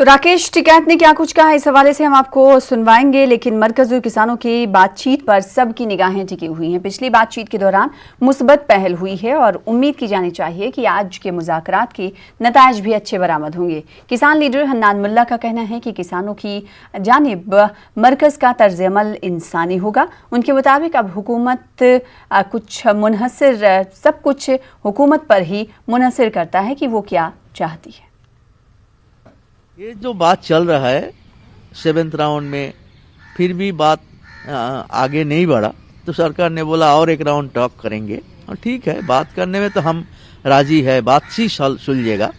तो राकेश टिकैत ने क्या कुछ कहा, इस हवाले से हम आपको सुनवाएंगे। लेकिन मरकजी किसानों की बातचीत पर सबकी निगाहें टिकी हुई हैं। पिछली बातचीत के दौरान मुस्बत पहल हुई है और उम्मीद की जानी चाहिए कि आज के मुज़ाकरात के नताइज भी अच्छे बरामद होंगे। किसान लीडर हन्नान मुल्ला का कहना है कि किसानों की जानिब मरकज का तर्ज अमल इंसानी होगा। उनके मुताबिक अब हुकूमत सब कुछ हुकूमत पर ही मुनहसर करता है कि वो क्या चाहती है। ये जो बात चल रहा है 7th राउंड में, फिर भी बात आगे नहीं बढ़ा तो सरकार ने बोला और एक राउंड टॉक करेंगे। और ठीक है, बात करने में तो हम राजी है, बात सी सुलझेगा।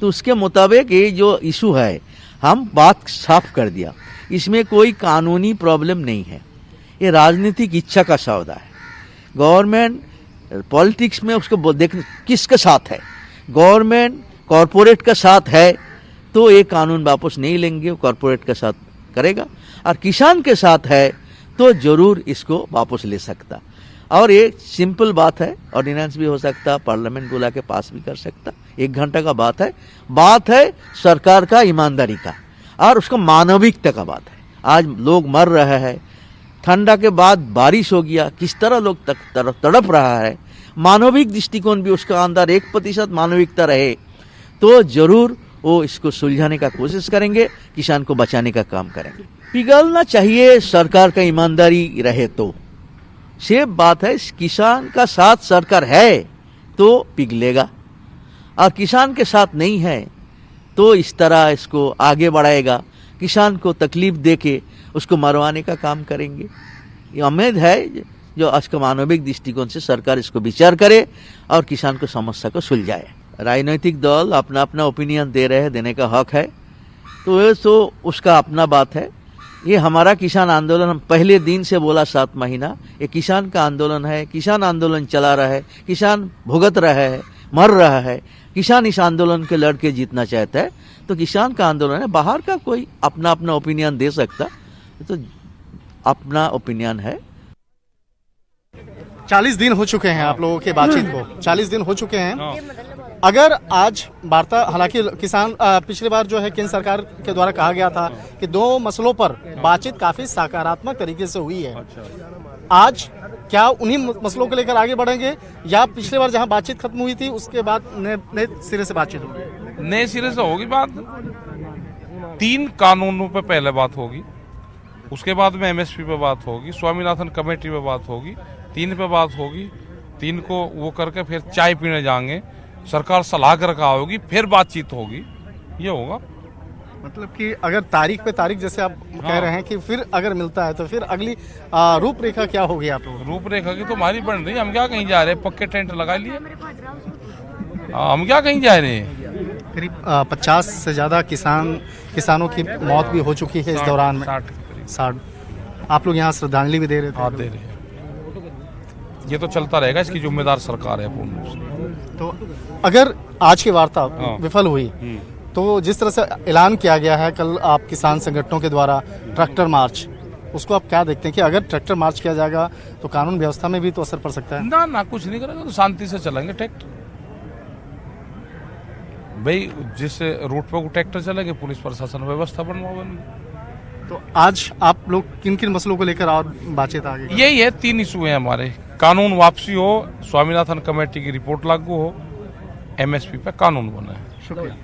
तो उसके मुताबिक ये जो इशू है हम बात साफ कर दिया, इसमें कोई कानूनी प्रॉब्लम नहीं है, ये राजनीतिक इच्छा का सौदा है। गवर्नमेंट पॉलिटिक्स में उसको देखने किसके साथ है, गवर्नमेंट कॉरपोरेट का साथ है तो ये कानून वापस नहीं लेंगे, वो कॉरपोरेट के साथ करेगा। और किसान के साथ है तो जरूर इसको वापस ले सकता। और ये सिंपल बात है, ऑर्डिनेंस भी हो सकता, पार्लियामेंट बुला के पास भी कर सकता, 1 घंटा का बात है सरकार का ईमानदारी का और उसका मानविकता का बात है। आज लोग मर रहे हैं, ठंडा के बाद बारिश हो गया, किस तरह लोग तड़प रहा है, मानविक दृष्टिकोण भी उसका अंदर 1% मानविकता रहे तो जरूर वो इसको सुलझाने का कोशिश करेंगे, किसान को बचाने का काम करेंगे। पिघलना चाहिए सरकार का ईमानदारी रहे तो, सेफ बात है। किसान का साथ सरकार है तो पिघलेगा और किसान के साथ नहीं है तो इस तरह इसको आगे बढ़ाएगा, किसान को तकलीफ देके उसको मरवाने का काम करेंगे। ये उम्मीद है जो आज का मानविक दृष्टिकोण से सरकार इसको विचार करे और किसान को समस्या को सुलझाए। राजनीतिक दल अपना अपना ओपिनियन दे रहे हैं, देने का हक है, तो ये तो उसका अपना बात है। ये हमारा किसान आंदोलन हम पहले दिन से बोला 7 महीना, ये किसान का आंदोलन है, किसान आंदोलन चला रहा है, किसान भुगत रहा है, मर रहा है, किसान इस आंदोलन के लड़के जीतना चाहता है तो किसान का आंदोलन है। बाहर का कोई अपना अपना ओपिनियन दे सकता, तो अपना ओपिनियन है। 40 दिन हो चुके हैं आप लोगों के बातचीत को, 40 दिन हो चुके हैं। अगर आज वार्ता, हालांकि किसान पिछली बार जो है केंद्र सरकार के द्वारा कहा गया था कि 2 मसलों पर बातचीत काफी सकारात्मक तरीके से हुई है, आज क्या उन्हीं मसलों को लेकर आगे बढ़ेंगे या पिछली बार जहां बातचीत खत्म हुई थी उसके बाद नए सिरे से बातचीत होगी? नए सिरे से होगी बात। 3 कानूनों पे पहले बात होगी, उसके बाद में MSP पे बात होगी, स्वामीनाथन कमेटी पे बात होगी, 3 पे बात होगी। 3 को वो करके फिर चाय पीने जाएंगे, सरकार सलाह कर रखा होगी, फिर बातचीत होगी, ये होगा। मतलब कि अगर तारीख पे तारीख जैसे आप कह रहे हैं कि फिर अगर मिलता है तो फिर अगली रूपरेखा क्या होगी आप लोगों? रूपरेखा की तो हमारी बन रही है, हम क्या कहीं जा रहे हैं, पक्के टेंट लगा लिए, हम क्या कहीं जा रहे हैं। करीब 50 से ज्यादा किसानों की मौत भी हो चुकी है इस दौरान में। 60 आप लोग यहाँ श्रद्धांजलि भी दे रहे थे? हाँ, दे रहे हैं। ये तो चलता रहेगा, इसकी जिम्मेदार सरकार है पूर्ण रूप से। तो अगर आज की वार्ता विफल हुई तो जिस तरह से ऐलान किया गया है कल आप किसान संगठनों के द्वारा ट्रैक्टर मार्च, उसको आप क्या देखते हैं कि अगर ट्रैक्टर मार्च किया जाएगा तो कानून व्यवस्था में भी तो असर पड़ सकता है? ना कुछ नहीं करेगा, तो शांति से चलेंगे ट्रैक्टर। भाई जिस रूट पे ट्रैक्टर चलेंगे, पुलिस प्रशासन व्यवस्था बनवाएंगे। तो आज आप लोग किन किन मसलों को लेकर और बातचीत आगे? यही है, 3 इशू है हमारे। कानून वापसी हो, स्वामीनाथन कमेटी की रिपोर्ट लागू हो, MSP पे कानून बने। शुक्रिया।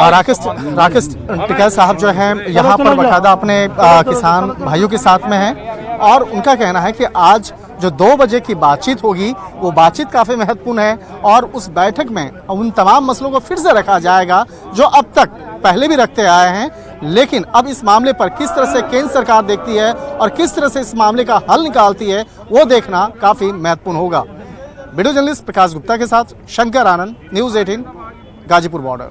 राकेश टिकैत साहब जो है यहाँ पर बाकायदा अपने किसान भाइयों के साथ में हैं और उनका कहना है कि आज जो 2 बजे की बातचीत होगी वो बातचीत काफी महत्वपूर्ण है और उस बैठक में उन तमाम मसलों को फिर से रखा जाएगा जो अब तक पहले भी रखते आए हैं। लेकिन अब इस मामले पर किस तरह से केंद्र सरकार देखती है और किस तरह से इस मामले का हल निकालती है वो देखना काफी महत्वपूर्ण होगा। वीडियो जर्नलिस्ट प्रकाश गुप्ता के साथ शंकर आनंद, न्यूज़ 18 गाजीपुर बॉर्डर।